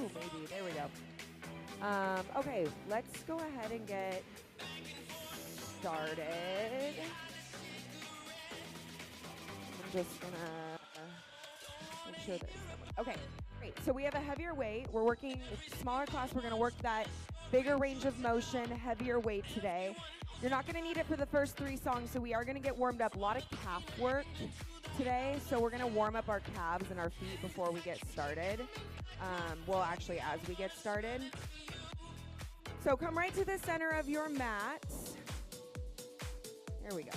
Ooh, maybe. There we go. Okay, let's go ahead and get started. I'm just gonna make sure there's someone. Okay, great. So we have a heavier weight. We're working smaller class. We're gonna work that bigger range of motion, heavier weight today. You're not gonna need it for the first 3 songs, so we are gonna get warmed up. A lot of calf work today, so we're gonna warm up our calves and our feet before we get started. Well, actually, as we get started. So come right to the center of your mat. There we go.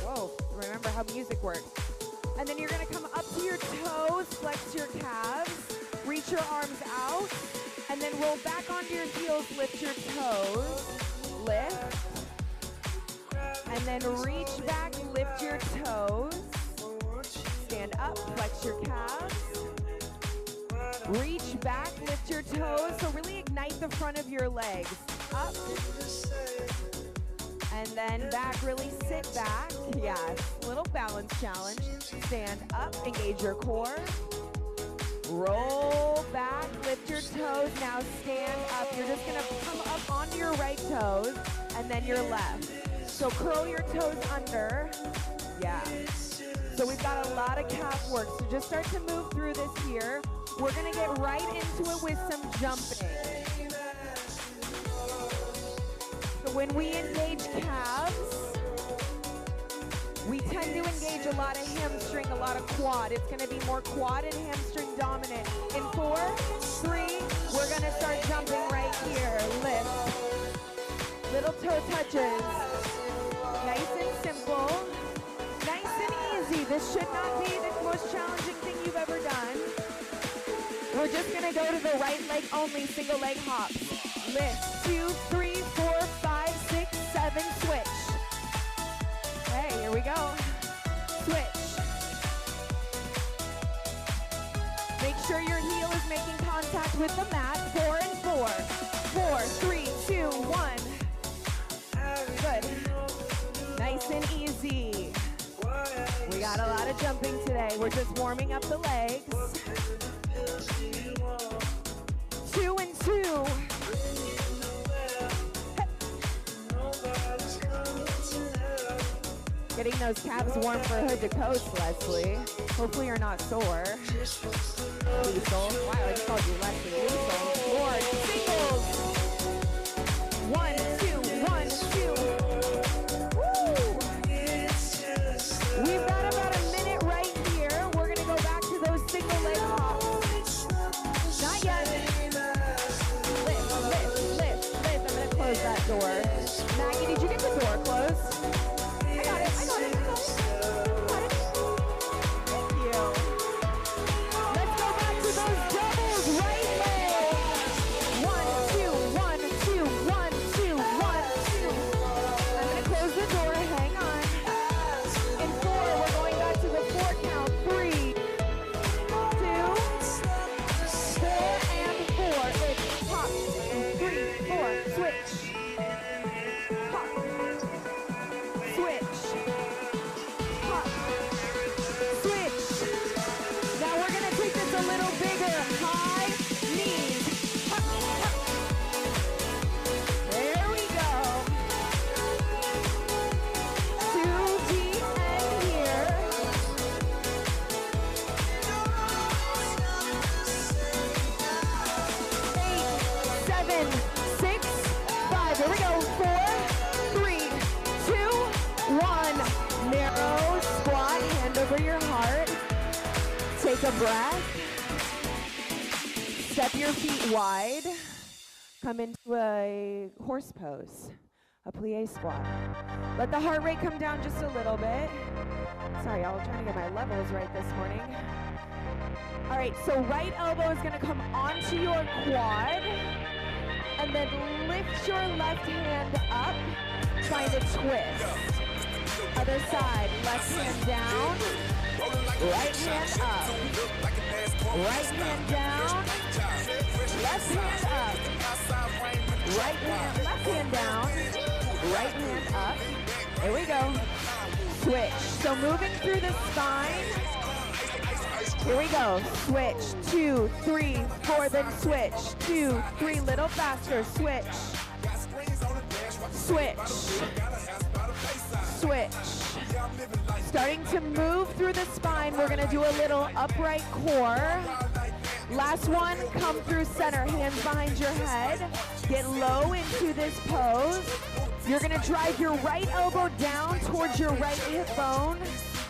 Whoa, remember how music works. And then you're gonna come up to your toes, flex your calves, reach your arms out, and then roll back onto your heels, lift your toes, lift, and then reach back, lift your toes, stand up, flex your calves, reach back, lift your toes, so really ignite the front of your legs, up, and then back, really sit back, yes, little balance challenge, stand up, engage your core, roll back, lift your toes, now stand up, you're just gonna come up onto your right toes, and then your left, so curl your toes under, yeah, so we've got a lot of calf work, so just start to move through this here. We're gonna get right into it with some jumping. So when we engage calves, we tend to engage a lot of hamstring, a lot of quad. It's gonna be more quad and hamstring dominant. In 4, 3, we're gonna start jumping right here. Lift. Little toe touches. Nice and simple. Nice and easy. This should not be the most challenging thing you've ever done. We're just gonna go to the right leg only, single leg hops. Lift, 2, 3, 4, 5, 6, 7, switch. Okay, here we go. Switch. Make sure your heel is making contact with the mat. 4 and 4. 4, 3, 2, 1. Good. Nice and easy. We got a lot of jumping today. We're just warming up the legs. 2 and 2. Getting those calves warm for hood to coast, Leslie. Hopefully you're not sore. Liesl. Wow, I just called you Leslie. Liesl. Lord. Singles. 1, 2, 1, 2. Woo! We've got about a minute right here. We're gonna go back to those single leg hops. Not yet. Lift, lift, lift, lift. I'm gonna close that door. Maggie, did you get the door closed? I got it, I got it, I got it. Got it. Thank you. Let's go back to those doubles. Right leg. 1, 2, 1, 2, 1, 2, 1, 2. I'm gonna close the door. Hang on. In 4, we're going back to the 4 count. 3, 2, 4, and 4. It's hop. 3, 4. Switch. Hop. Switch. Hop. Switch. Now we're gonna take this a little bigger. High knees. Hop, hop. There we go. 2 deep end here. 8, 7, 6, 5. There we go. 4, 3, 2, 1. Narrow squat. Hand over your heart. Take a breath. Step your feet wide. Come into a horse pose, a plie squat. Let the heart rate come down just a little bit. Sorry, y'all, trying to get my levels right this morning. All right, so right elbow is gonna come onto your quad, and then lift your left hand up, trying to twist. Other side, left hand down, right hand up, right hand down, left hand up, right hand, left hand down, right hand up. There we go. Switch. So moving through the spine, Here we go. Switch, 2, 3, 4, then switch. 2, 3, little faster. Switch. Switch. Switch. Starting to move through the spine. We're gonna do a little upright core. Last one, come through center, hands behind your head. Get low into this pose. You're gonna drive your right elbow down towards your right hip bone,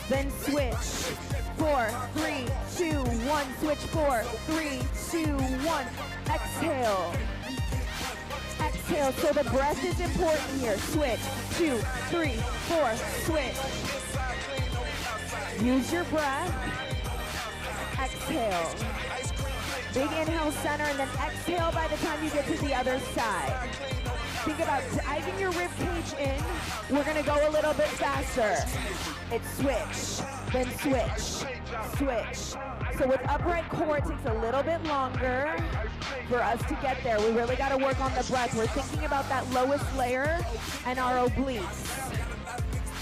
then switch. 4, 3, 2, 1, switch 4, 3, 2, 1. Exhale. Exhale, so the breath is important here. Switch, 2, 3, 4, switch. Use your breath. Exhale. Big inhale, center, and then exhale by the time you get to the other side. Think about diving your rib cage in. We're gonna go a little bit faster. It's switch, then switch, switch. So with upright core, it takes a little bit longer for us to get there. We really gotta work on the breath. We're thinking about that lowest layer and our obliques.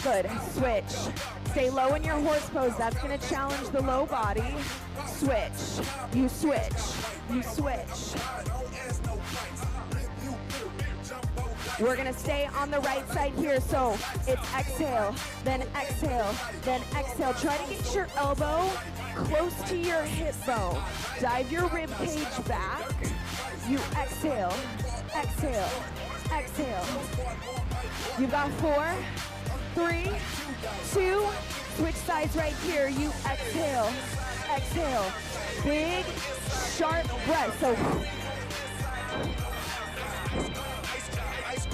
Good, switch. Stay low in your horse pose. That's gonna challenge the low body. Switch, you switch, you switch. We're gonna stay on the right side here, so it's exhale, then exhale, then exhale. Try to get your elbow close to your hip bone. Dive your rib cage back. You exhale, exhale, exhale. You've got 4, 3, 2, switch sides right here. You exhale, exhale. Big, sharp breath. So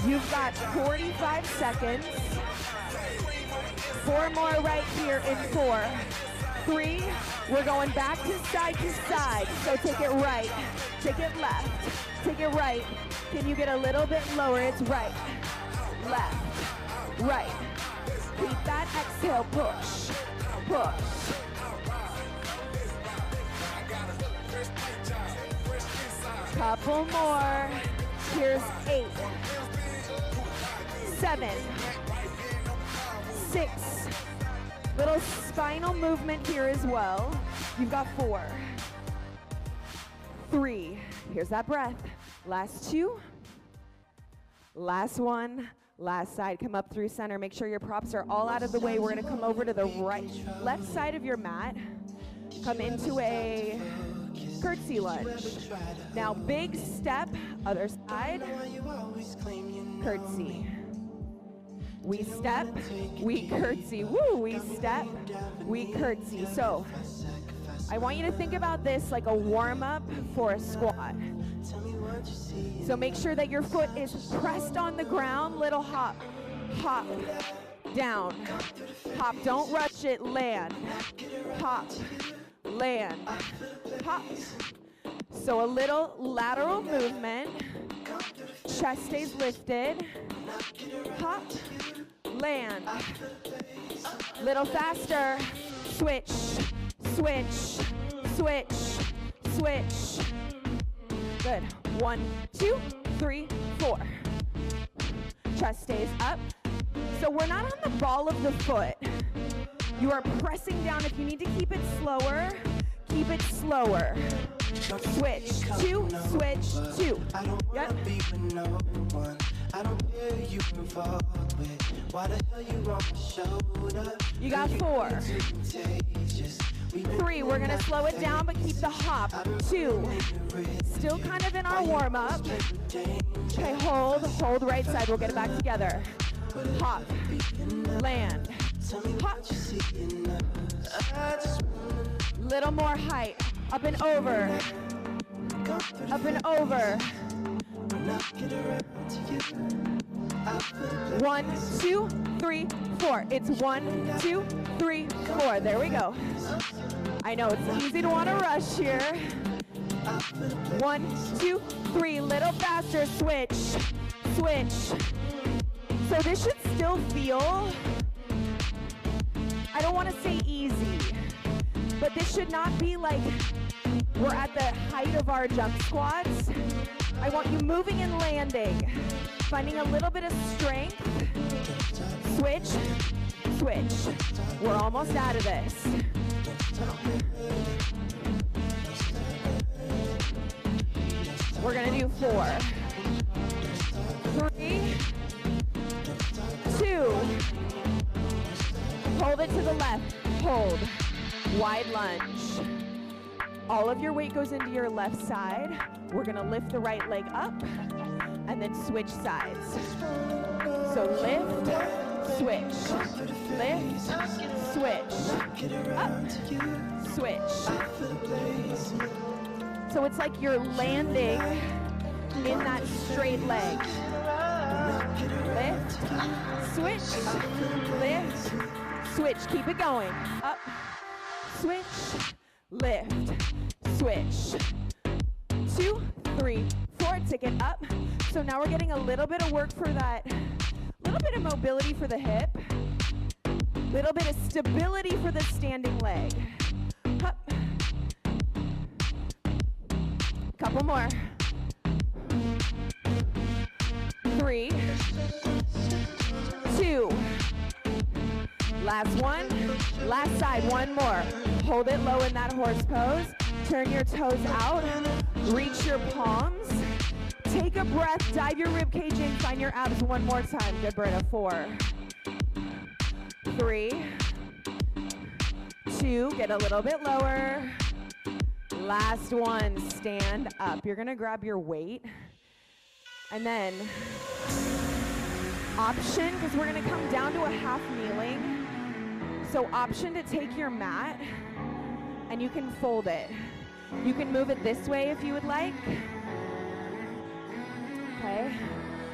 you've got 45 seconds. 4 more right here in 4, 3. We're going back to side. So take it right, take it left, take it right. Can you get a little bit lower? It's right, left, right. Keep that exhale, push, push. Couple more. Here's 8, 7, 6. Little spinal movement here as well. You've got 4, 3. Here's that breath. Last 2. Last one. Last side. Come up through center. Make sure your props are all out of the way. We're going to come over to the left side of your mat. Come into a curtsy lunge. Now big step, other side, curtsy. We step, we curtsy. Woo, we step, we curtsy. So I want you to think about this like a warm-up for a squat. So make sure that your foot is pressed on the ground. Little hop, hop, down, hop. Don't rush it, land, hop, land, hop. So a little lateral movement. Chest stays lifted. Hop, land. Little faster. Switch, switch, switch, switch. Good. 1, 2, 3, 4. Chest stays up. So we're not on the ball of the foot. You are pressing down. If you need to keep it slower, keep it slower. Switch, 2, switch, 2. Yep. You got 4, 3. We're gonna slow it down, but keep the hop. 2. Still kind of in our warm up. Okay, hold right side. We'll get it back together. Hop, land, hop. Little more height. Up and over. Up and over. 1, 2, 3, 4. It's 1, 2, 3, 4. There we go. I know it's easy to want to rush here. 1, 2, 3. Little faster. Switch. Switch. So this should still feel, I don't want to say easy, but this should not be like we're at the height of our jump squats. I want you moving and landing, finding a little bit of strength. Switch, switch. We're almost out of this. We're gonna do 4, 3, 2, hold it to the left, hold, wide lunge. All of your weight goes into your left side. We're gonna lift the right leg up and then switch sides. So lift, switch, lift, switch, up, switch. So it's like you're landing in that straight leg. Lift, switch, lift, switch. Keep it going. Up, switch, lift, switch. 2, 3, 4, tick it up. So now we're getting a little bit of work for that, little bit of mobility for the hip, little bit of stability for the standing leg. Up. Couple more. 3, 2, last one, last side, one more. Hold it low in that horse pose. Turn your toes out, reach your palms. Take a breath, dive your rib cage in, find your abs one more time. Good, Britta. 4, 3, 2, get a little bit lower. Last one, stand up. You're gonna grab your weight and then option, because we're gonna come down to a half kneeling. So option to take your mat and you can fold it. You can move it this way if you would like. Okay,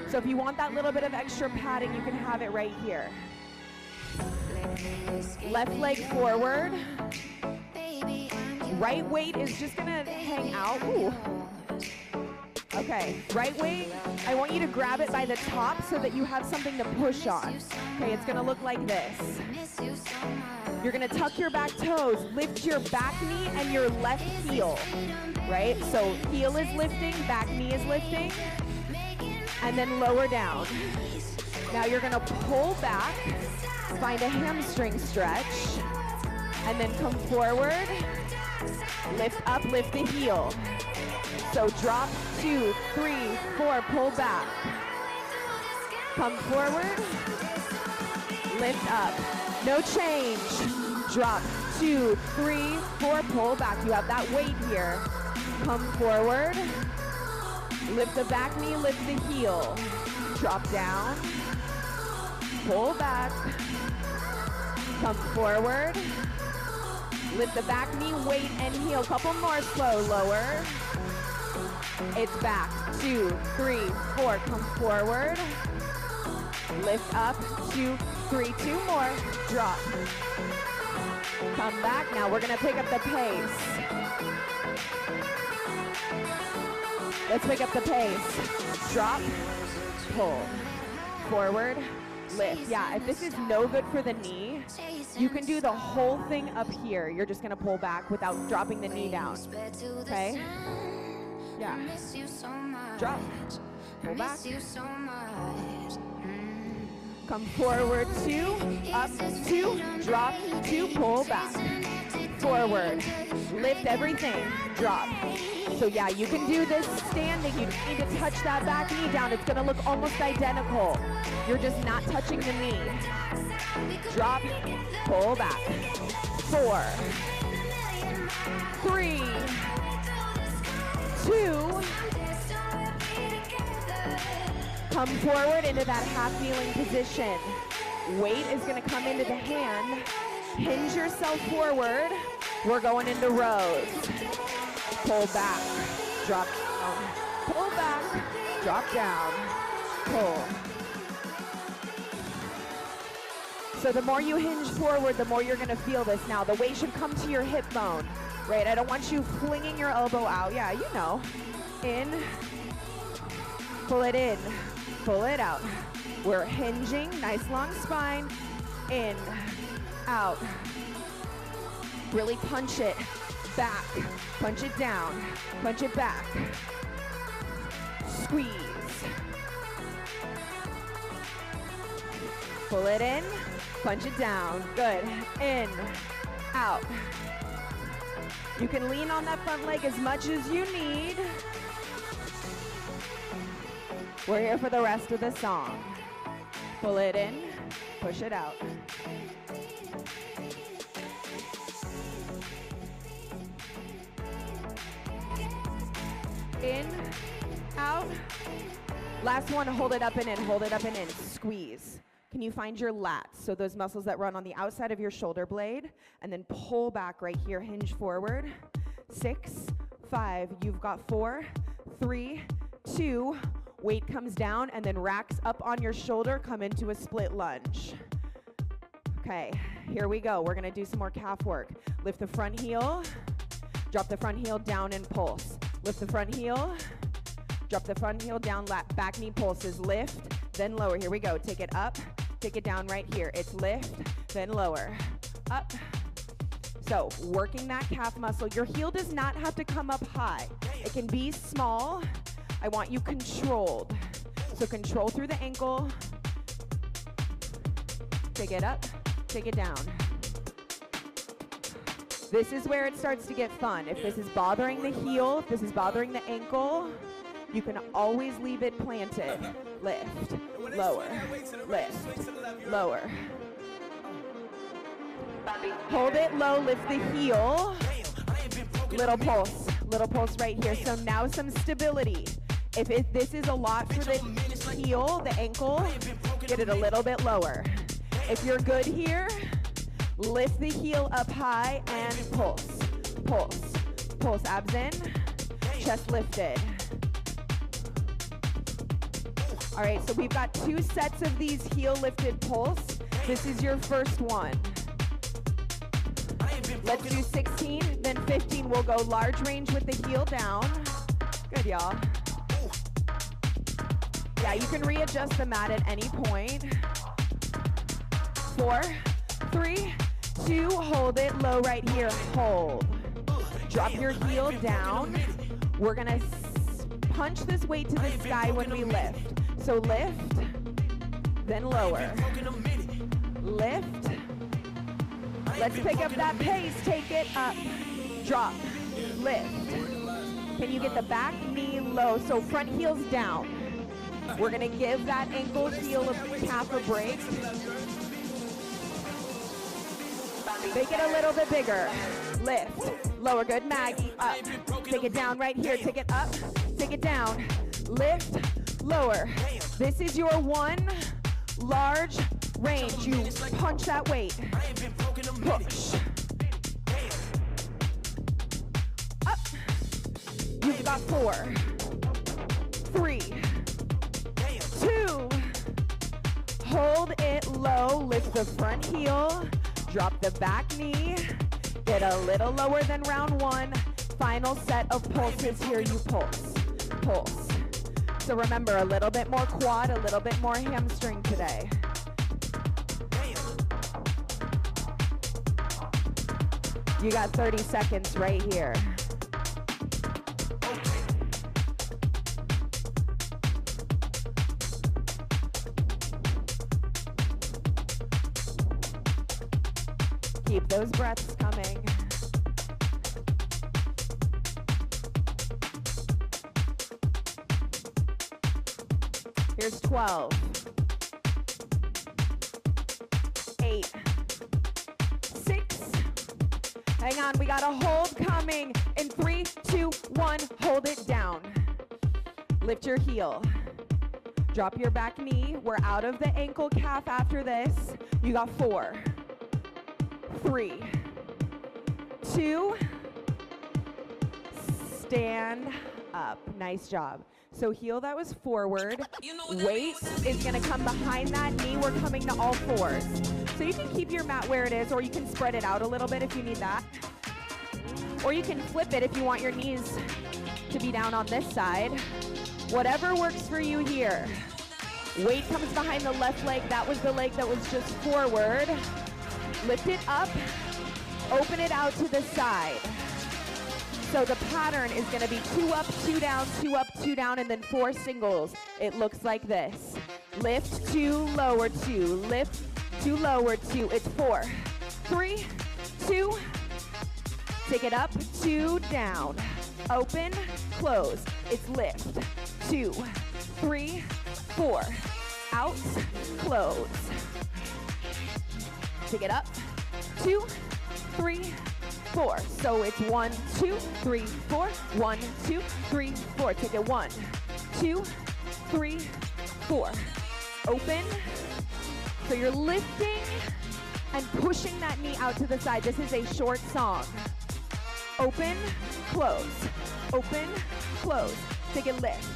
so if you want that little bit of extra padding, you can have it right here. Left leg forward. Right weight is just gonna hang out. Ooh. Okay, right weight, I want you to grab it by the top so that you have something to push on. Okay, it's gonna look like this. You're gonna tuck your back toes, lift your back knee and your left heel, right? So heel is lifting, back knee is lifting, and then lower down. Now you're gonna pull back, find a hamstring stretch, and then come forward, lift up, lift the heel. So drop, 2, 3, 4, pull back. Come forward, lift up. No change. Drop, 2, 3, 4, pull back. You have that weight here. Come forward, lift the back knee, lift the heel. Drop down, pull back. Come forward, lift the back knee, weight and heel. Couple more, slow, lower. It's back, 2, 3, 4, come forward. Lift up, 2, 3, 2 more, drop. Come back, now we're gonna pick up the pace. Let's pick up the pace. Drop, pull, forward, lift. Yeah, if this is no good for the knee, you can do the whole thing up here. You're just gonna pull back without dropping the knee down, okay? Yeah. Drop. Pull back. Come forward, 2, up, 2, drop, 2, pull back. Forward. Lift everything. Drop. So yeah, you can do this standing. You just need to touch that back knee down. It's gonna look almost identical. You're just not touching the knee. Drop, pull back. 4, 3, 2, come forward into that half kneeling position. Weight is gonna come into the hand. Hinge yourself forward. We're going into rows. Pull back, drop down. Pull back, drop down, pull. So the more you hinge forward, the more you're gonna feel this now. The weight should come to your hip bone, right? I don't want you flinging your elbow out. Yeah, you know. In, pull it in, pull it out. We're hinging, nice long spine. In, out. Really punch it back, punch it down, punch it back. Squeeze. Pull it in, Punch it down. Good. In, out. You can lean on that front leg as much as you need. We're here for the rest of the song. Pull it in, push it out. In, out. Last one, hold it up and in, hold it up and in. Squeeze. Can you find your lats? So those muscles that run on the outside of your shoulder blade, and then pull back right here, hinge forward. 6, 5, you've got 4, 3, 2, weight comes down and then racks up on your shoulder, come into a split lunge. Okay, here we go. We're gonna do some more calf work. Lift the front heel, drop the front heel down and pulse. Lift the front heel, drop the front heel down, back knee pulses, lift, then lower. Here we go, take it up, take it down right here. It's lift, then lower, up. So working that calf muscle. Your heel does not have to come up high. It can be small. I want you controlled. So control through the ankle. Take it up, take it down. This is where it starts to get fun. If this is bothering the heel, if this is bothering the ankle, you can always leave it planted. Lift, lower, lift, lower. Hold it low, lift the heel. Little pulse right here. So now some stability. If this is a lot for the heel, the ankle, get it a little bit lower. If you're good here, lift the heel up high and pulse, pulse, pulse. Abs in, chest lifted. All right, so we've got 2 sets of these heel lifted pulse. This is your first one. Let's do 16, then 15. We'll go large range with the heel down. Good, y'all. Yeah, you can readjust the mat at any point. 4, 3, 2, hold it low right here, hold. Drop your heel down. We're gonna punch this weight to the sky when we lift. So lift, then lower. Lift. Let's pick up that pace, take it up, drop, lift. Can you get the back knee low? So front heel's down. We're gonna give that ankle, heel, calf a break. Make it a little bit bigger. Lift, lower, good, Maggie, up. Take it down right here, take it up, take it down. Lift, lower. This is your one large range. You punch that weight. Push. Up. You've got 4, 3, 2. Hold it low. Lift the front heel. Drop the back knee. Get a little lower than round 1. Final set of pulses here. You pulse. Pulse. So remember, a little bit more quad, a little bit more hamstring today. You got 30 seconds right here. Keep those breaths coming. Here's 12. 8. 6. Hang on, we got a hold coming. In 3, 2, 1, hold it down. Lift your heel. Drop your back knee. We're out of the ankle calf after this. You got 4, 3, 2, stand up. Nice job. So heel that was forward. Weight is gonna come behind that knee. We're coming to all 4s. So you can keep your mat where it is, or you can spread it out a little bit if you need that. Or you can flip it if you want your knees to be down on this side. Whatever works for you here. Weight comes behind the left leg. That was the leg that was just forward. Lift it up, open it out to the side. So the pattern is gonna be 2 up, 2 down, 2 up, 2 down, and then 4 singles. It looks like this. Lift, 2, lower, 2, lift, two, lower, two. It's 4, 3, 2. Take it up, 2, down. Open, close. It's lift. 2, 3, 4. Out, close. Take it up, 2, 3, 4. So it's 1, 2, 3, 4. 1, 2, 3, 4. Take it 1, 2, 3, 4. Open. So you're lifting and pushing that knee out to the side. This is a short song. Open, close. Open, close. Take it lift.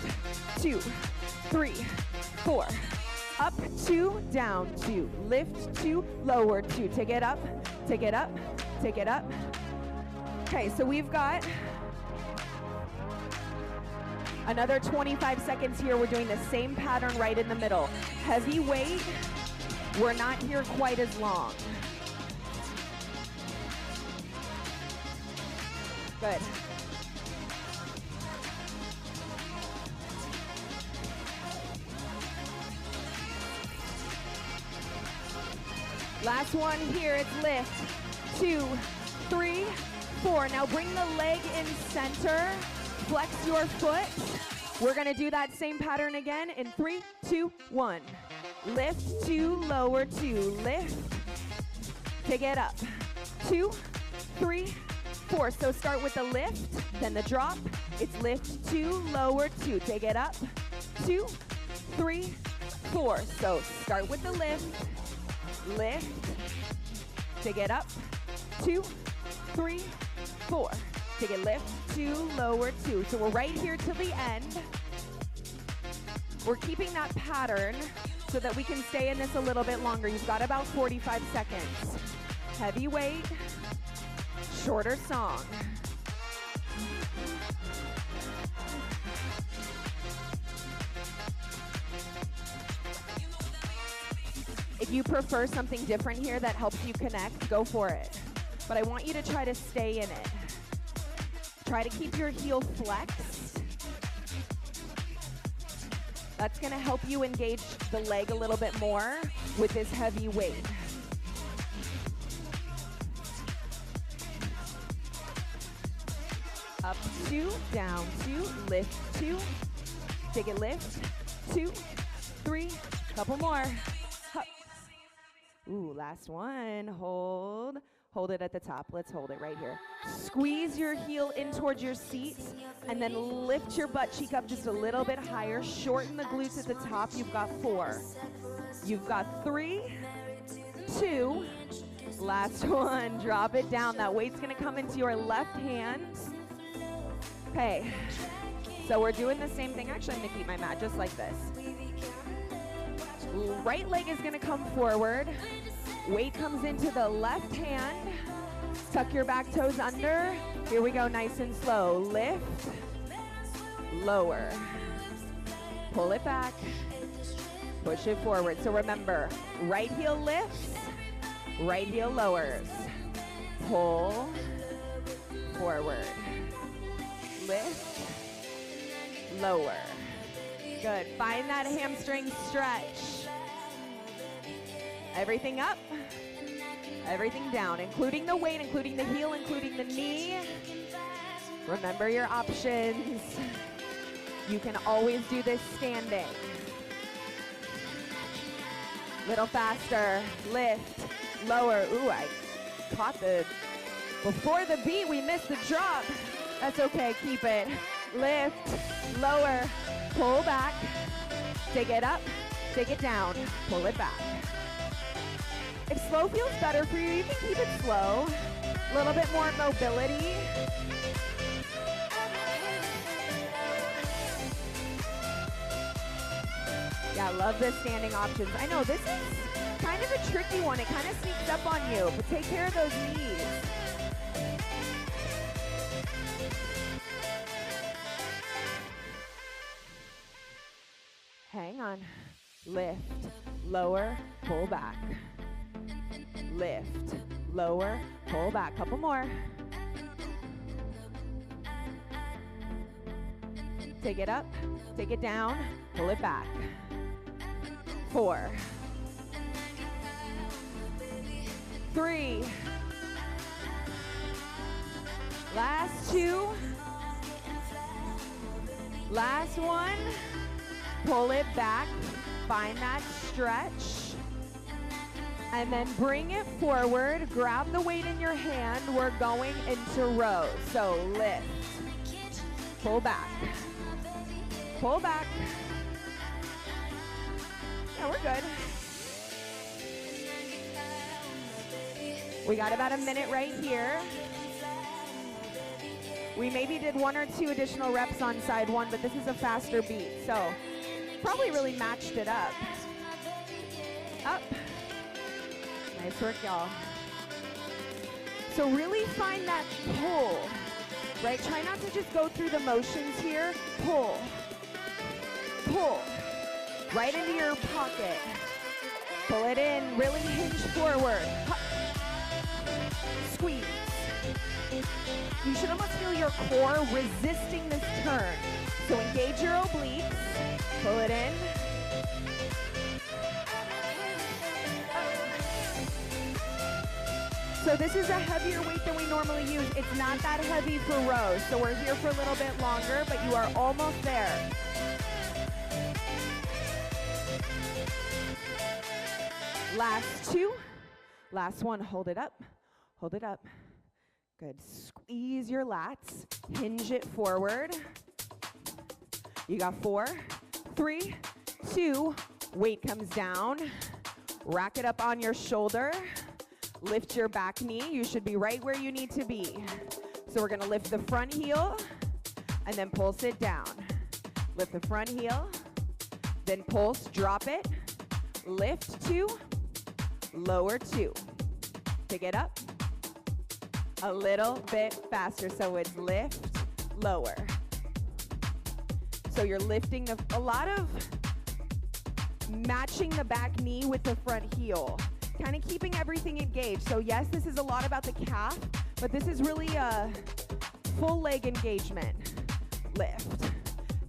2, 3, 4. Up, 2, down, 2. Lift, 2, lower, 2. Take it up, take it up, take it up. Okay, so we've got another 25 seconds here. We're doing the same pattern right in the middle. Heavy weight, we're not here quite as long. Good. Last one here, it's lift. 2, 3, 4. Now bring the leg in center. Flex your foot. We're gonna do that same pattern again in 3, 2, 1. Lift, 2, lower, 2. Lift. Take it up. 2, 3, 4. So start with the lift, then the drop. It's lift, 2, lower, 2. Take it up. 2, 3, 4. So start with the lift. Lift, take it up, 2, 3, 4. Take it lift, 2, lower, 2. So we're right here till the end. We're keeping that pattern so that we can stay in this a little bit longer. You've got about 45 seconds. Heavy weight, shorter song. If you prefer something different here that helps you connect, go for it. But I want you to try to stay in it. Try to keep your heel flexed. That's gonna help you engage the leg a little bit more with this heavy weight. Up, 2, down, 2, lift, 2. Take it, lift, 2, 3, couple more. Up. Ooh, last one, hold. Hold it at the top. Let's hold it right here. Squeeze your heel in towards your seat and then lift your butt cheek up just a little bit higher. Shorten the glutes at the top. You've got 4. You've got 3, 2. Last one. Drop it down. That weight's going to come into your left hand. Okay. So we're doing the same thing. Actually, I'm going to keep my mat just like this. Right leg is going to come forward. Weight comes into the left hand. Tuck your back toes under. Here we go, nice and slow. Lift, lower. Pull it back, push it forward. So remember, right heel lifts, right heel lowers. Pull, forward. Lift, lower. Good, find that hamstring stretch. Everything up, everything down, including the weight, including the heel, including the knee. Remember your options. You can always do this standing. Little faster, lift, lower. Ooh, I caught before the beat, we missed the drop. That's okay, keep it. Lift, lower, pull back, take it up, take it down, pull it back. If slow feels better for you, you can keep it slow. A little bit more mobility. Yeah, I love the standing options. I know this is kind of a tricky one. It kind of sneaks up on you, but take care of those knees. Hang on. Lift, lower, pull back. Lift, lower, pull back. Couple more. Take it up, take it down, pull it back. 4, 3. Last 2. Last 1. Pull it back. Find that stretch. And then bring it forward. Grab the weight in your hand. We're going into row. So lift. Pull back. Pull back. Yeah, we're good. We got about a minute right here. We maybe did 1 or 2 additional reps on side 1, but this is a faster beat, so probably really matched it up. Up. Nice work, y'all. So really find that pull, right? Try not to just go through the motions here. Pull. Pull. Right into your pocket. Pull it in, really hinge forward. Squeeze. You should almost feel your core resisting this turn. So engage your obliques, pull it in. So this is a heavier weight than we normally use. It's not that heavy for rows, so we're here for a little bit longer, but you are almost there. Last 2. Last 1, hold it up. Hold it up. Good. Squeeze your lats. Hinge it forward. You got 4, 3, 2. Weight comes down. Rack it up on your shoulder. Lift your back knee. You should be right where you need to be. So we're going to lift the front heel and then pulse it down. Lift the front heel, then pulse, drop it. Lift 2, lower 2. Pick it up. A little bit faster, so it's lift, lower. So you're lifting a lot of matching the back knee with the front heel, kind of keeping everything engaged. So yes, this is a lot about the calf, but this is really a full leg engagement. Lift.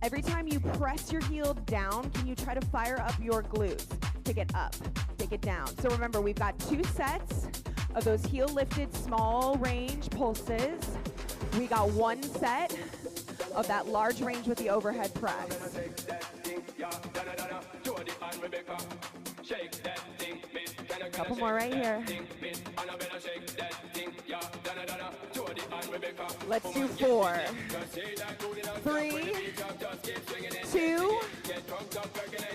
Every time you press your heel down, can you try to fire up your glutes? Pick it up, take it down. So remember, we've got 2 sets of those heel lifted small range pulses. We got 1 set of that large range with the overhead press. Couple more right here. Let's do 4, 3, 2,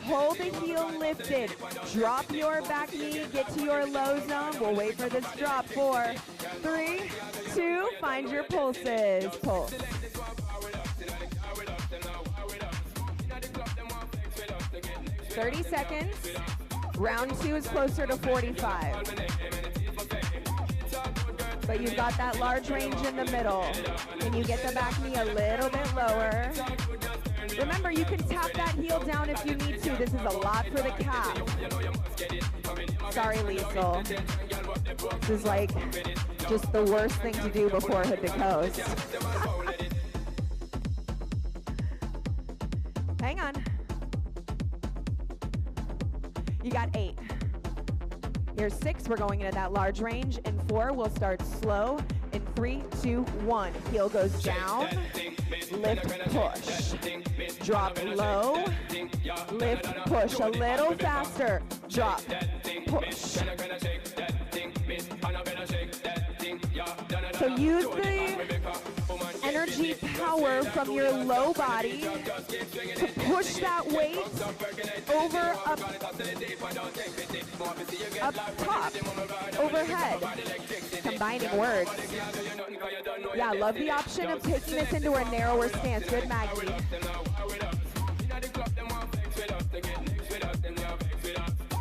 hold the heel lifted. Drop your back knee, get to your low zone. We'll wait for this drop. 4, 3, 2, find your pulses. Pulse. 30 seconds. Round 2 is closer to 45. But you've got that large range in the middle. Can you get the back knee a little bit lower? Remember, you can tap that heel down if you need to. This is a lot for the calf. Sorry, Liesl. This is like just the worst thing to do before hood to coast. Hang on. You got 8. Here's 6, we're going into that large range. In 4, we'll start slow. In 3, 2, 1, heel goes down, lift, push. Drop low, lift, push. A little faster, drop, push. So use the energy power from your low body to push that weight over up top, overhead. Combining words. Yeah, love the option of taking this into a narrower stance. Good, Maggie.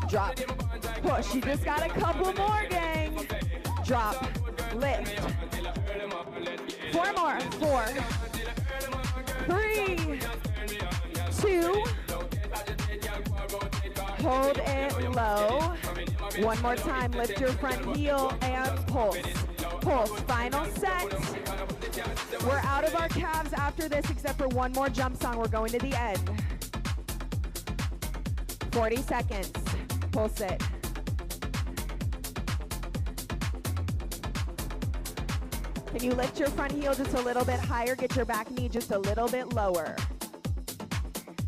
Drop, push. You just got a couple more, gang. Drop, lift. 4 more. 4, 3, 2. Hold it low. One more time. Lift your front heel and pulse. Pulse. Final set. We're out of our calves after this, except for one more jump song. We're going to the end. 40 seconds. Pulse it. Can you lift your front heel just a little bit higher? Get your back knee just a little bit lower.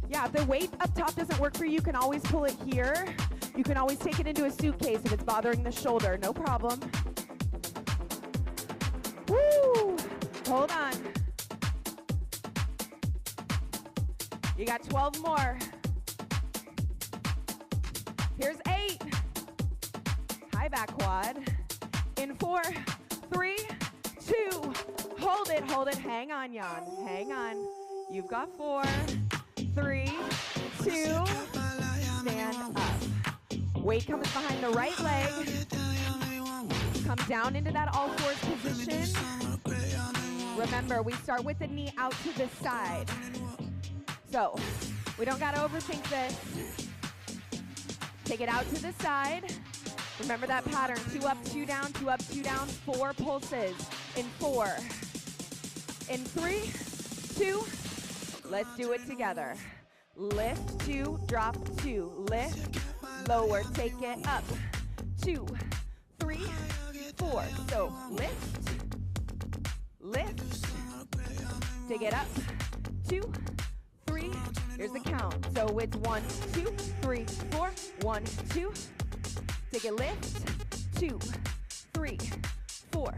Yeah, if the weight up top doesn't work for you, you can always pull it here. You can always take it into a suitcase if it's bothering the shoulder, no problem. Woo! Hold on. You got 12 more. Here's 8. High back quad. In 4, 3, 2. Hold it. Hang on, Jan. Hang on. You've got 4, 3, 2. Stand up. Weight comes behind the right leg. Come down into that all fours position. Remember, we start with the knee out to the side. So, we don't gotta overthink this. Take it out to the side. Remember that pattern, 2 up, 2 down, 2 up, 2 down, 4 pulses. In 4, in 3, 2, let's do it together. Lift, 2, drop, 2, lift, lower, take it up, 2, 3, 4. So lift, lift, take it up, 2, 3. Here's the count. So it's 1, 2, 3, 4. 1, 2. Take it, lift, 2, 3, 4.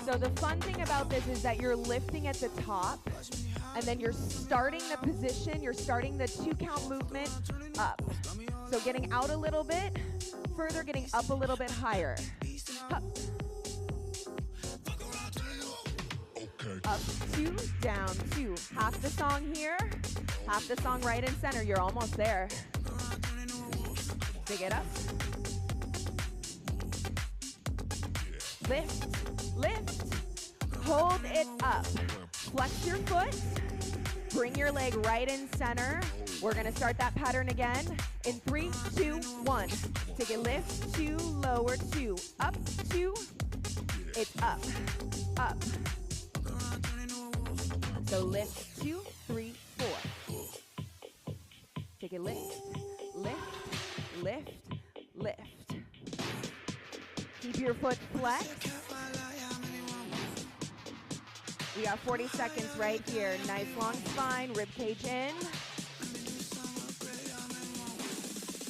So the fun thing about this is that you're lifting at the top, and then you're starting the position, you're starting the 2 count movement up. So getting out a little bit, further getting up a little bit higher. Up. Up, 2, down, 2. Half the song here, half the song right and center. You're almost there. Take it up. Lift, lift. Hold it up. Flex your foot. Bring your leg right in center. We're going to start that pattern again. In 3, 2, 1. Take it, lift, 2, lower, 2. Up, 2. It's up, up. So lift, 2, 3, 4. Take it, lift, lift, lift, lift. Keep your foot flexed. We got 40 seconds right here. Nice long spine, rib cage in.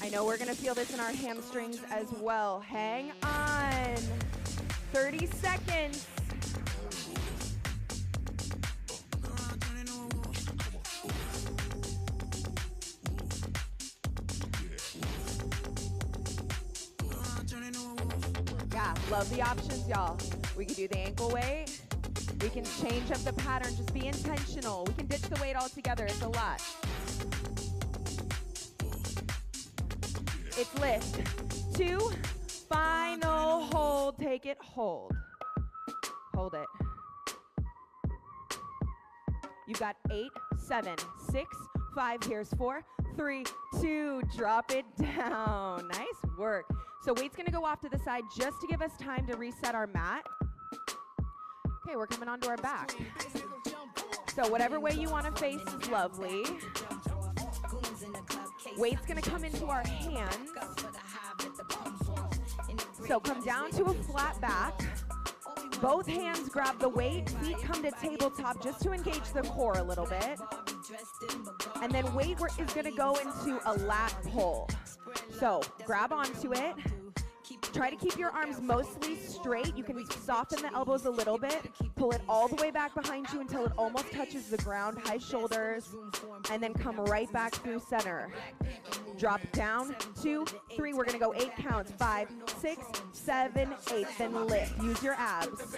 I know we're gonna feel this in our hamstrings as well. Hang on. 30 seconds. Yeah, love the options, y'all. We can do the ankle weight. We can change up the pattern, just be intentional. We can ditch the weight altogether, it's a lot. It's lift, 2, final hold, take it, hold. Hold it. You've got 8, 7, 6, 5, here's 4, 3, 2, drop it down. Nice work. So weight's gonna go off to the side just to give us time to reset our mat. Okay, we're coming onto our back. So whatever way you want to face is lovely. Weight's gonna come into our hands. So come down to a flat back. Both hands grab the weight, feet come to tabletop just to engage the core a little bit. And then weight is gonna go into a lat pull. So grab onto it. Try to keep your arms mostly straight. You can soften the elbows a little bit. Pull it all the way back behind you until it almost touches the ground, high shoulders, and then come right back through center. Drop down, 2, 3. We're gonna go 8 counts. 5, 6, 7, 8. Then lift. Use your abs.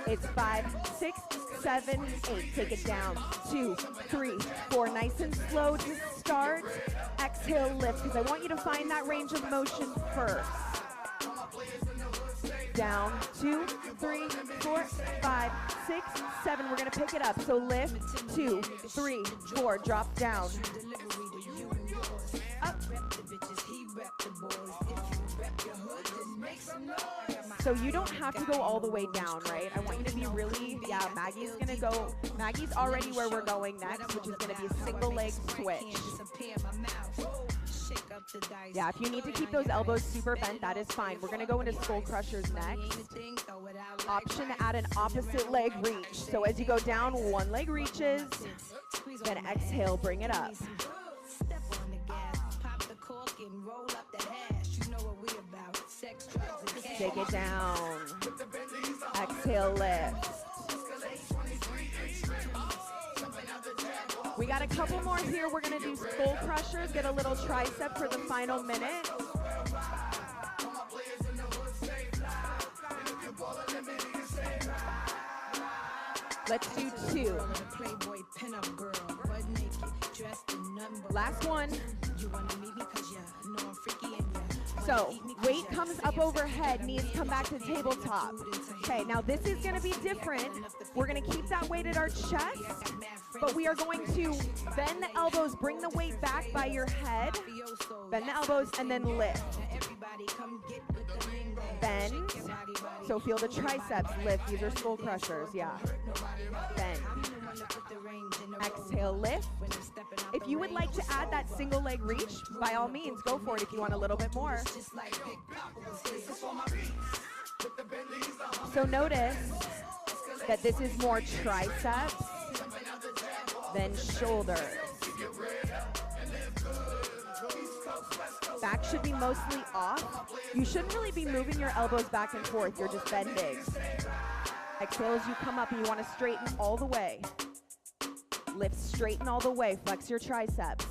It's 5, 6, 7, 8. Take it down. 2, 3, 4. Nice and slow to start. Exhale, lift, because I want you to find that range of motion first. Down, 2, 3, 4, 5, 6, 7. We're gonna pick it up. So lift, 2, 3, 4. Drop down. Up. So you don't have to go all the way down, right? I want you to be really, yeah, Maggie's gonna go, Maggie's already where we're going next, which is gonna be a single leg switch. Yeah, if you need to keep those elbows super bent, that is fine. We're gonna go into skull crushers next. Option to add an opposite leg reach. So as you go down, one leg reaches, then exhale, bring it up. Take it down. Exhale, lift. We got a couple more here. We're gonna do skull crushers, get a little tricep for the final minute. Let's do 2. Last one. So weight comes up overhead, knees come back to tabletop. Okay, now this is gonna be different. We're gonna keep that weight at our chest, but we are going to bend the elbows, bring the weight back by your head, bend the elbows, and then lift. Bend, so feel the triceps lift. These are skull crushers, yeah. Bend. Exhale, lift. If you would like to add that single leg reach, by all means, go for it if you want a little bit more. So notice that this is more triceps than shoulders. Back should be mostly off. You shouldn't really be moving your elbows back and forth. You're just bending. Exhale as you come up and you want to straighten all the way. Lift, straighten all the way. Flex your triceps.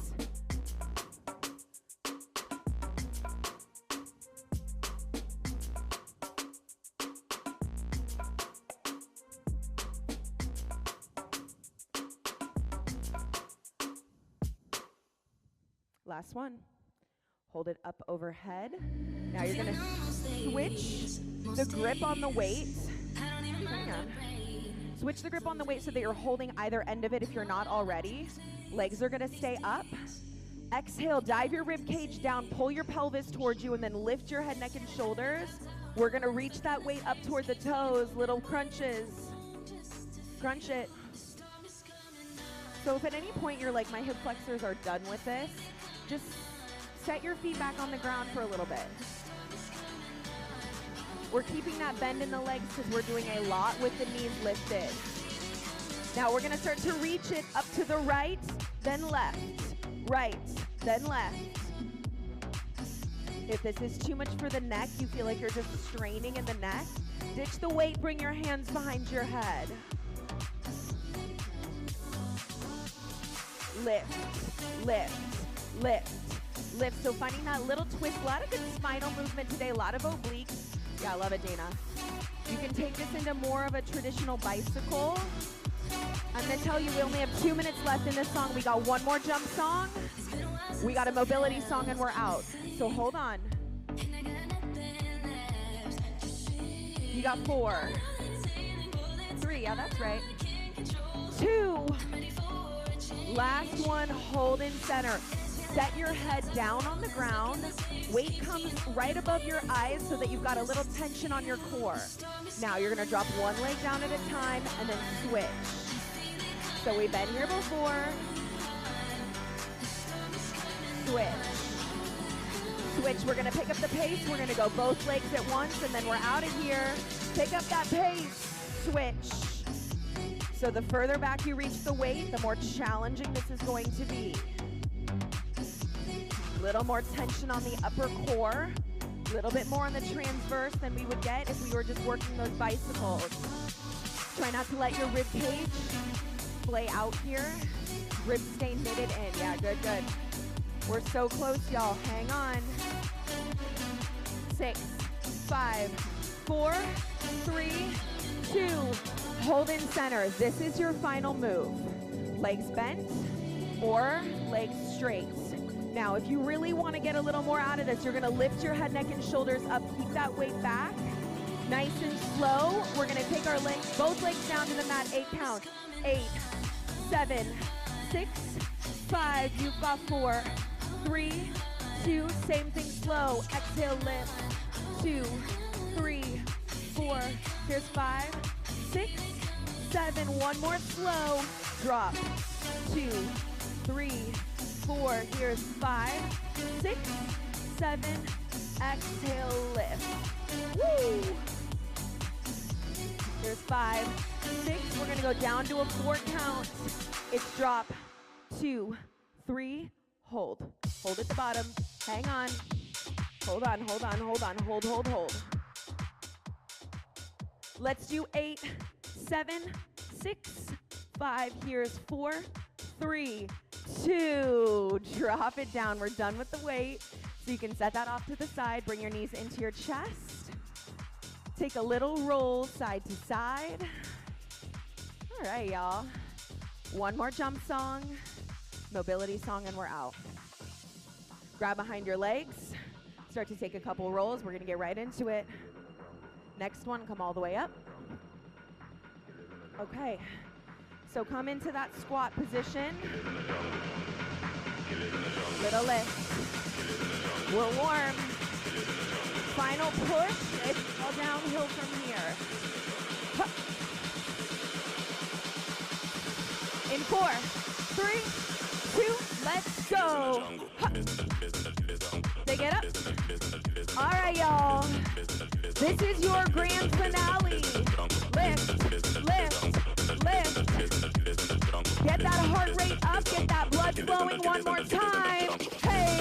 Last one. Hold it up overhead. Now you're gonna switch the grip on the weight. Switch the grip on the weight so that you're holding either end of it if you're not already. Legs are gonna stay up. Exhale, dive your rib cage down, pull your pelvis towards you, and then lift your head, neck, and shoulders. We're gonna reach that weight up toward the toes, little crunches. Crunch it. So if at any point you're like, my hip flexors are done with this, just set your feet back on the ground for a little bit. We're keeping that bend in the legs because we're doing a lot with the knees lifted. Now we're gonna start to reach it up to the right, then left. Right, then left. If this is too much for the neck, you feel like you're just straining in the neck, ditch the weight, bring your hands behind your head. Lift, lift, lift, lift. So finding that little twist, a lot of good spinal movement today, a lot of obliques. Yeah, I love it, Dana. You can take this into more of a traditional bicycle. I'm gonna tell you, we only have 2 minutes left in this song. We got one more jump song. We got a mobility song and we're out. So hold on. You got 4, 3, yeah, that's right. 2, last one, hold in center. Set your head down on the ground. Weight comes right above your eyes so that you've got a little tension on your core. Now you're gonna drop one leg down at a time and then switch. So we've been here before. Switch. Switch, we're gonna pick up the pace. We're gonna go both legs at once and then we're out of here. Pick up that pace, switch. So the further back you reach the weight, the more challenging this is going to be. Little more tension on the upper core, a little bit more on the transverse than we would get if we were just working those bicycles. Try not to let your rib cage splay out here. Ribs stay knitted in. Yeah, good, good. We're so close, y'all. Hang on. 6, 5, 4, 3, 2. Hold in center. This is your final move. Legs bent or legs straight. Now, if you really want to get a little more out of this, you're going to lift your head, neck, and shoulders up. Keep that weight back. Nice and slow. We're going to take our legs, both legs down to the mat. 8 count. 8, 7, 6, 5. You've got 4, 3, 2. Same thing slow. Exhale, lift. 2, 3, 4. Here's 5, 6, 7. One more slow. Drop. 2, 3, 4. Here's 5, 6, 7. Exhale, lift. Woo! Here's 5, 6. We're gonna go down to a 4 count. It's drop, 2, 3, hold. Hold at the bottom, hang on. Hold on, hold on, hold on, hold, hold, hold. Let's do 8, 7, 6, 5. Here's 4, 3, 2. Drop it down. We're done with the weight. So you can set that off to the side. Bring your knees into your chest. Take a little roll side to side. All right, y'all. One more jump song, mobility song, and we're out. Grab behind your legs. Start to take a couple rolls. We're gonna get right into it. Next one, come all the way up. Okay, so come into that squat position. Little lift. We're warm. Final push. It's all downhill from here. Hup. In 4, 3, 2, let's go. Hup. They get up. All right, y'all. This is your grand finale. Lift, lift, lift. Get that heart rate up. Get that blood flowing one more time. Hey.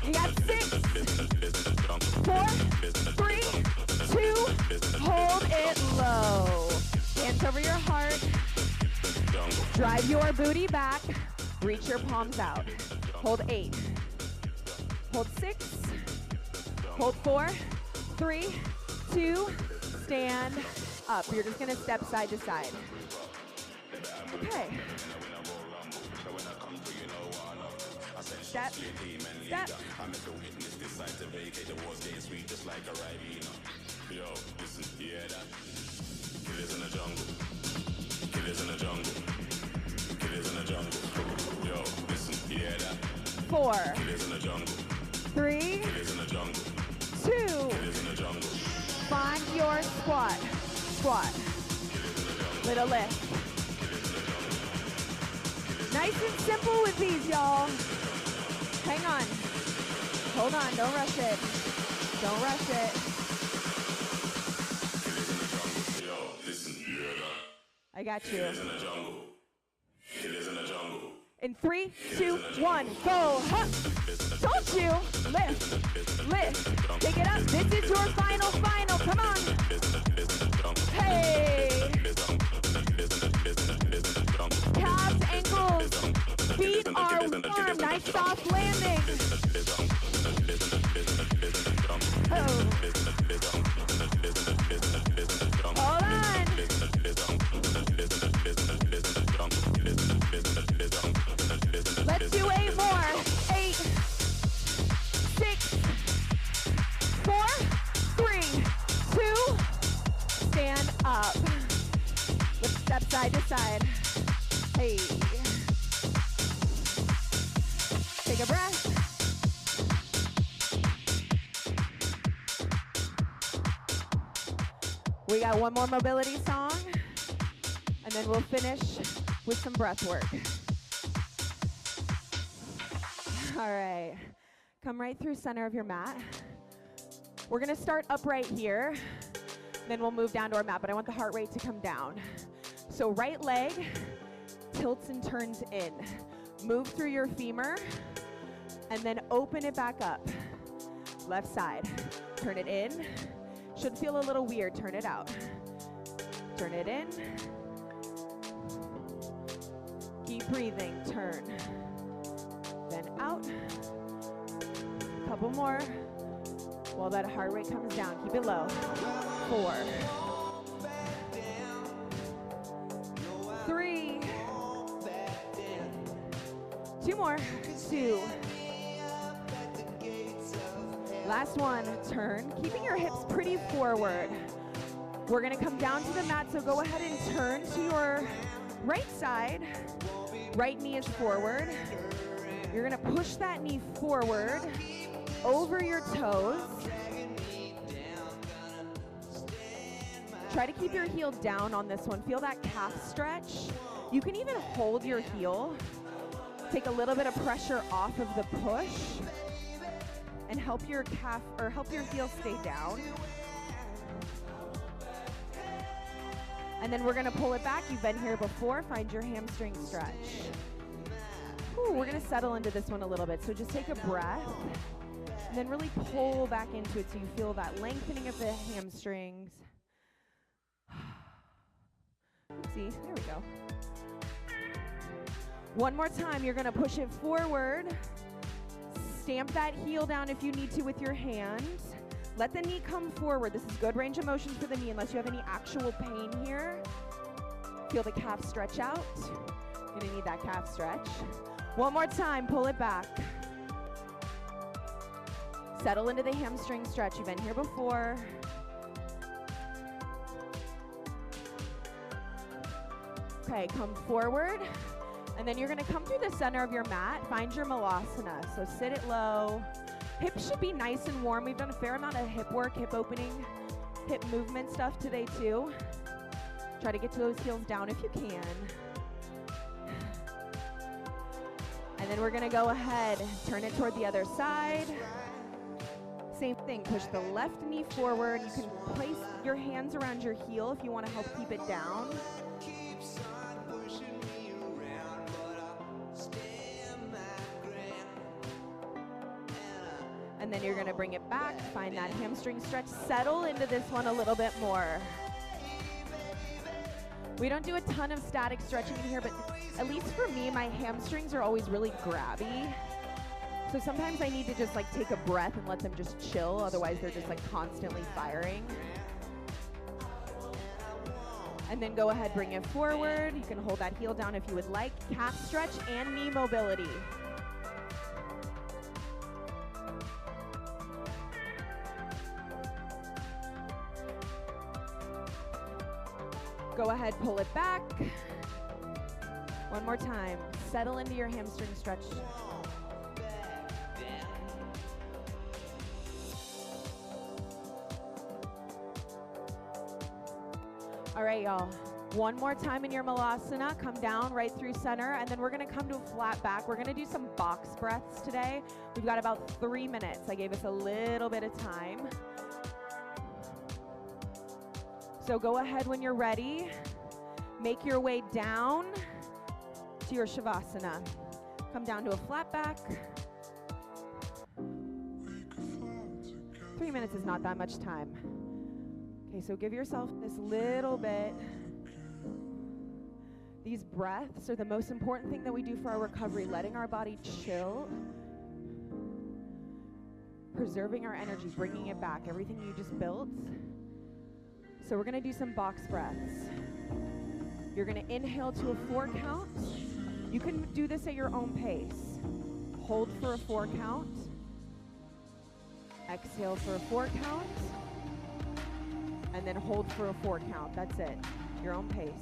You got 6, 4, 3, 2, hold it low. Hands over your heart. Drive your booty back. Reach your palms out. Hold 8. Hold 6. Hold 4, 3, 2, stand up. You're just gonna step side to side. Okay. Step, step. Yo, listen, yeah, that. Killers in the jungle. Killers in the jungle. Killers in the jungle. Yo, listen, yeah, that. 4, Killers in the jungle. 3, Killers in the jungle. 2. Killers in the jungle. Find your squat. Squat. Little lift. Nice and simple with these, y'all. Hang on. Hold on, don't rush it. Don't rush it. Yo, listen, yeah, that. I got you. Killers in the jungle. Killers in the jungle. In 3, 2, 1, go. Hup. Told you. Lift. Lift. Take it up. This is your final. Come on. Hey. Calves, ankles, feet are warm. Nice soft landing. Oh. Hold on. Let's do 8 more. 8, 6, 4, 3, 2, stand up. Let's step side to side. Hey. Take a breath. We got one more mobility song, and then we'll finish with some breath work. All right, come right through center of your mat. We're gonna start upright here, then we'll move down to our mat, but I want the heart rate to come down. So right leg tilts and turns in. Move through your femur, and then open it back up. Left side, turn it in. Should feel a little weird, turn it out. Turn it in. Keep breathing, turn. Then out. Couple more. While that heart rate comes down, keep it low. 4. 3. 2 more. 2. Last one, turn. Keeping your hips pretty forward. We're gonna come down to the mat, so go ahead and turn to your right side. Right knee is forward. You're gonna push that knee forward over your toes. Try to keep your heel down on this one. Feel that calf stretch. You can even hold your heel. Take a little bit of pressure off of the push and help your calf or help your heel stay down. And then we're gonna pull it back. You've been here before. Find your hamstring stretch. Ooh, we're gonna settle into this one a little bit. So just take a breath and then really pull back into it so you feel that lengthening of the hamstrings. Oopsie, there we go. One more time, you're gonna push it forward. Stamp that heel down if you need to with your hands. Let the knee come forward. This is good range of motion for the knee unless you have any actual pain here. Feel the calf stretch out. You're gonna need that calf stretch. One more time, pull it back. Settle into the hamstring stretch. You've been here before. Okay, come forward. And then you're gonna come through the center of your mat. Find your malasana. So sit it low. Hips should be nice and warm. We've done a fair amount of hip work, hip opening, hip movement stuff today too. Try to get to those heels down if you can. And then we're gonna go ahead and turn it toward the other side. Same thing, push the left knee forward. You can place your hands around your heel if you wanna help keep it down. And then you're gonna bring it back, find that hamstring stretch, settle into this one a little bit more. We don't do a ton of static stretching in here, but at least for me, my hamstrings are always really grabby. So sometimes I need to just like take a breath and let them just chill, otherwise they're just like constantly firing. And then go ahead, bring it forward. You can hold that heel down if you would like. Calf stretch and knee mobility. Go ahead, pull it back. One more time. Settle into your hamstring stretch. All right, y'all. One more time in your malasana. Come down right through center, and then we're gonna come to a flat back. We're gonna do some box breaths today. We've got about 3 minutes. I gave us a little bit of time. So go ahead when you're ready. Make your way down to your Shavasana. Come down to a flat back. 3 minutes is not that much time. Okay, so give yourself this little bit. These breaths are the most important thing that we do for our recovery, letting our body chill, preserving our energy, bringing it back, everything you just built. So we're gonna do some box breaths. You're gonna inhale to a 4 count. You can do this at your own pace. Hold for a 4 count. Exhale for a 4 count. And then hold for a 4 count. That's it. Your own pace.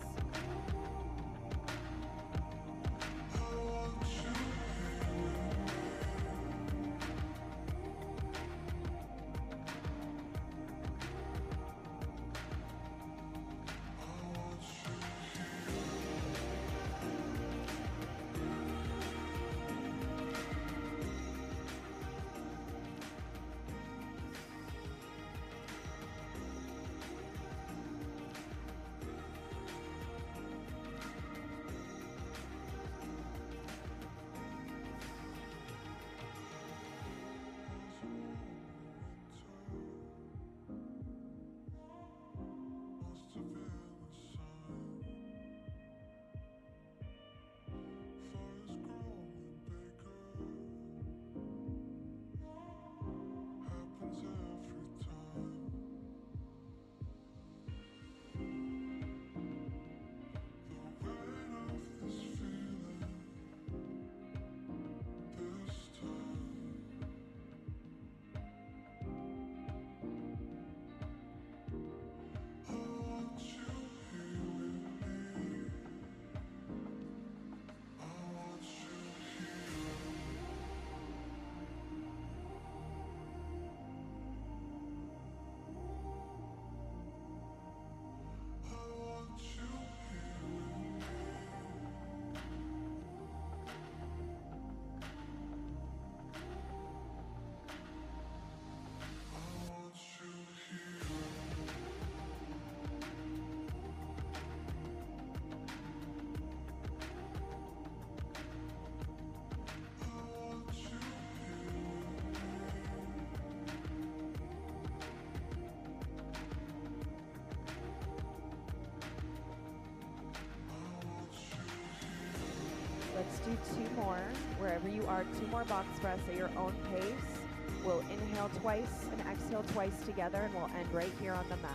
Let's do 2 more. Wherever you are, 2 more box breaths at your own pace. We'll inhale twice and exhale twice together, and we'll end right here on the mat.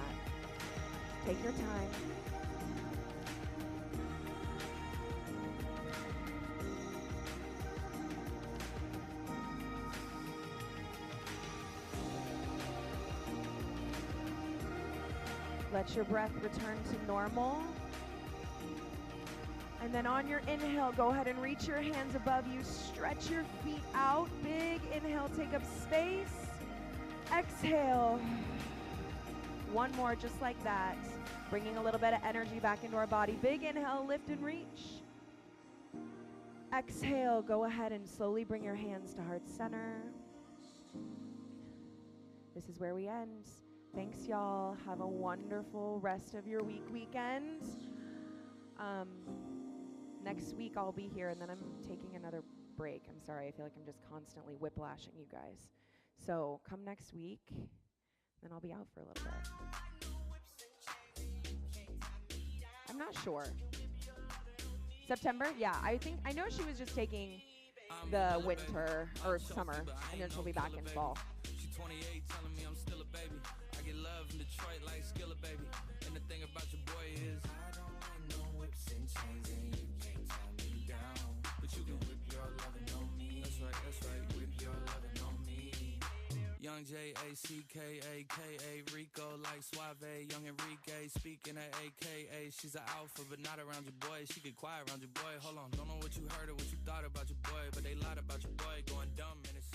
Take your time. Let your breath return to normal. And then on your inhale, go ahead and reach your hands above you. Stretch your feet out. Big inhale, take up space. Exhale. 1 more just like that. Bringing a little bit of energy back into our body. Big inhale, lift and reach. Exhale, go ahead and slowly bring your hands to heart center. This is where we end. Thanks, y'all. Have a wonderful rest of your weekend. Next week I'll be here, and then I'm taking another break. I'm sorry. I feel like I'm just constantly whiplashing you guys. So come next week, then I'll be out for a little bit. I'm not sure. September? Yeah, I know she was just taking the winter or summer, and then she'll be back in fall. She's 28, telling me I'm still a baby. I get love in Detroit like Skilla, baby. And the thing about your boy is I don't want no whips and chains, and you can't tie me down. But you can whip your lovin' on me. That's right, whip your lovin' on me. Young J-A-C-K-A-K-A, Rico like Suave, young Enrique, speaking at AKA. She's an alpha, but not around your boy. She get quiet around your boy. Hold on, don't know what you heard or what you thought about your boy, but they lied about your boy, going dumb and it's